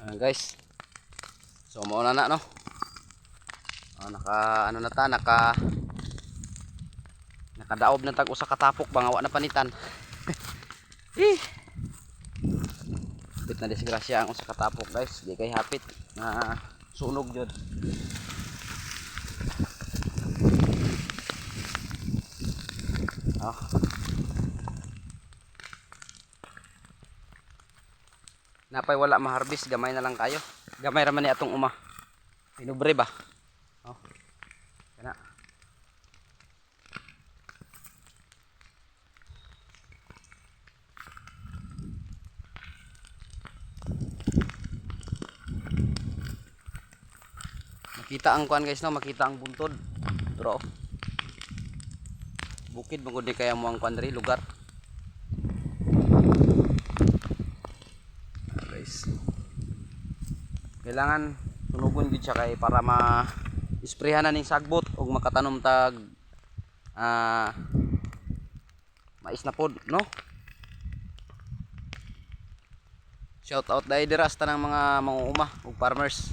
Guys, so mauna na no. Naka ano na ta, nakadaob na tag usa ka tapok bangawa na panitan. Bit na disgrasya ang usa ka tapok guys, di kay hapit na sunog jud. Napay wala ma-harvest, gamay na lang kayo. Gamay ra man ni atong uma. Pinubre ba? Oh. Kana. Makita ang kuan guys no, makita ang buntod. Pero bukid mangod di kaya mo ang kuan diri lugar. Guys. Kailangan tunugon gid siya kay para ma-isprehan na ning sagbot ug makatanom tag mais na pod no. Shout out dai dira sa tanang mga manguuma ug farmers.